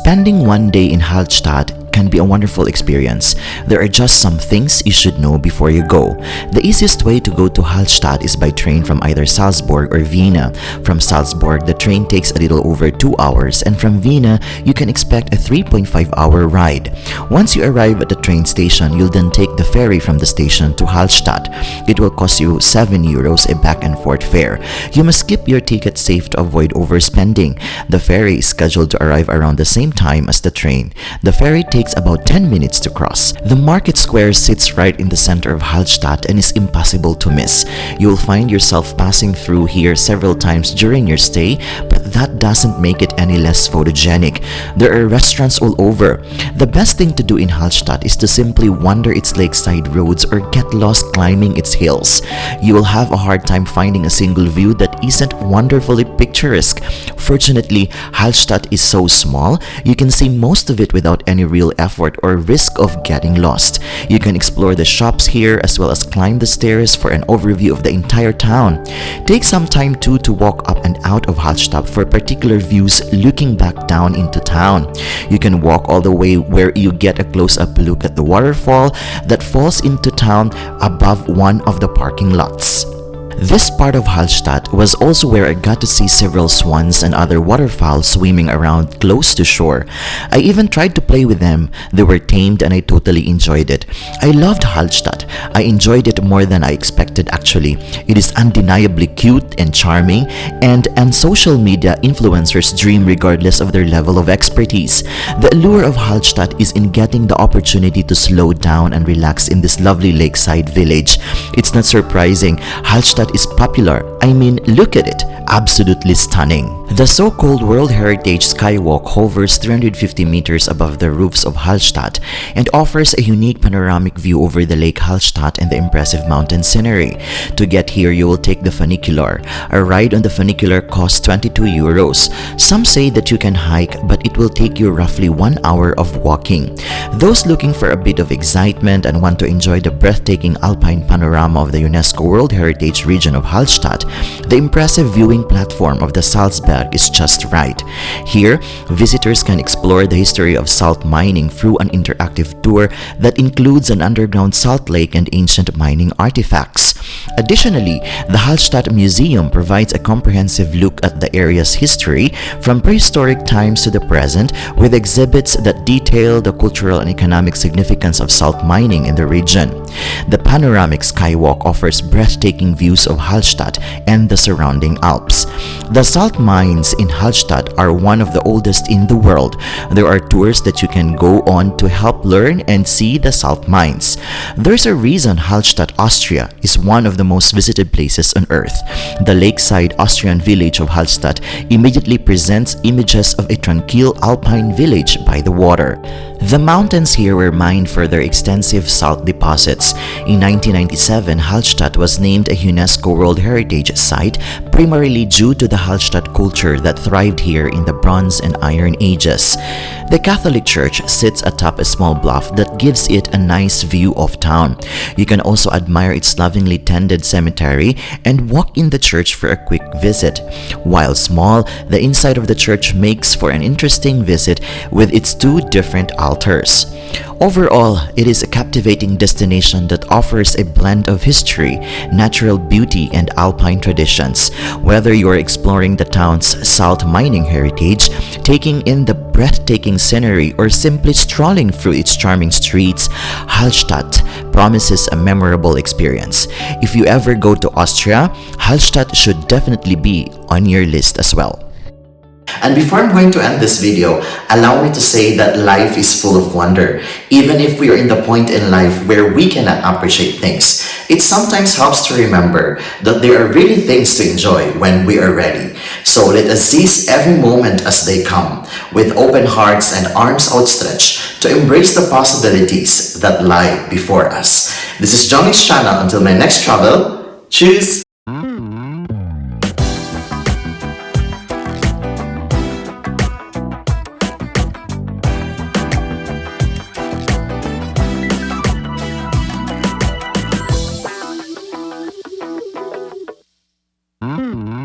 Spending one day in Hallstatt can be a wonderful experience. There are just some things you should know before you go. The easiest way to go to Hallstatt is by train from either Salzburg or Vienna. From Salzburg, the train takes a little over 2 hours, and from Vienna, you can expect a 3.5-hour ride. Once you arrive at the train station, you'll then take the ferry from the station to Hallstatt. It will cost you €7 a back and forth fare. You must keep your ticket safe to avoid overspending. The ferry is scheduled to arrive around the same time as the train. The ferry takes about 10 minutes to cross. The market square sits right in the center of Hallstatt and is impossible to miss. You will find yourself passing through here several times during your stay, but that doesn't make it any less photogenic. There are restaurants all over. The best thing to do in Hallstatt is to simply wander its lakeside roads or get lost climbing its hills. You will have a hard time finding a single view that isn't wonderfully picturesque. Fortunately, Hallstatt is so small, you can see most of it without any real effort or risk of getting lost. You can explore the shops here as well as climb the stairs for an overview of the entire town. Take some time too to walk up and out of Hallstatt for particular views looking back down into town. You can walk all the way where you get a close-up look at the waterfall that falls into town above one of the parking lots. This part of Hallstatt was also where I got to see several swans and other waterfowl swimming around close to shore. I even tried to play with them. They were tamed and I totally enjoyed it. I loved Hallstatt. I enjoyed it more than I expected actually. It is undeniably cute and charming, and social media influencers dream regardless of their level of expertise. The allure of Hallstatt is in getting the opportunity to slow down and relax in this lovely lakeside village. It's not surprising. Hallstatt is popular. I mean, look at it. Absolutely stunning. The so-called World Heritage Skywalk hovers 350 meters above the roofs of Hallstatt and offers a unique panoramic view over the Lake Hallstatt and the impressive mountain scenery. To get here, you will take the funicular. A ride on the funicular costs €22. Some say that you can hike, but it will take you roughly 1 hour of walking. Those looking for a bit of excitement and want to enjoy the breathtaking alpine panorama of the UNESCO World Heritage region of Hallstatt, the impressive viewing platform of the Salzberg is just right. Here, visitors can explore the history of salt mining through an interactive tour that includes an underground salt lake and ancient mining artifacts. Additionally, the Hallstatt Museum provides a comprehensive look at the area's history from prehistoric times to the present, with exhibits that detail the cultural and economic significance of salt mining in the region. The panoramic skywalk offers breathtaking views of Hallstatt and the surrounding Alps. The salt mines in Hallstatt are one of the oldest in the world. There are tours that you can go on to help learn and see the salt mines. There's a reason Hallstatt, Austria is one of the most visited places on earth. The lakeside Austrian village of Hallstatt immediately presents images of a tranquil alpine village by the water. The mountains here were mined for their extensive salt deposits. In 1997, Hallstatt was named a UNESCO World Heritage Site, primarily due to the Hallstatt culture that thrived here in the Bronze and Iron Ages. The Catholic Church sits atop a small bluff that gives it a nice view of town. You can also admire its lovingly tended cemetery and walk in the church for a quick visit. While small, the inside of the church makes for an interesting visit with its two different altars. Overall, it is a captivating destination that offers a blend of history, natural beauty, and alpine traditions. Whether you are exploring the town's salt mining heritage, taking in the breathtaking scenery, or simply strolling through its charming streets, Hallstatt promises a memorable experience. If you ever go to Austria, Hallstatt should definitely be on your list as well. And before I'm going to end this video, allow me to say that life is full of wonder. Even if we are in the point in life where we cannot appreciate things, it sometimes helps to remember that there are really things to enjoy when we are ready. So let us seize every moment as they come, with open hearts and arms outstretched to embrace the possibilities that lie before us. This is Jhongix channel. Until my next travel, choose Mm-hmm.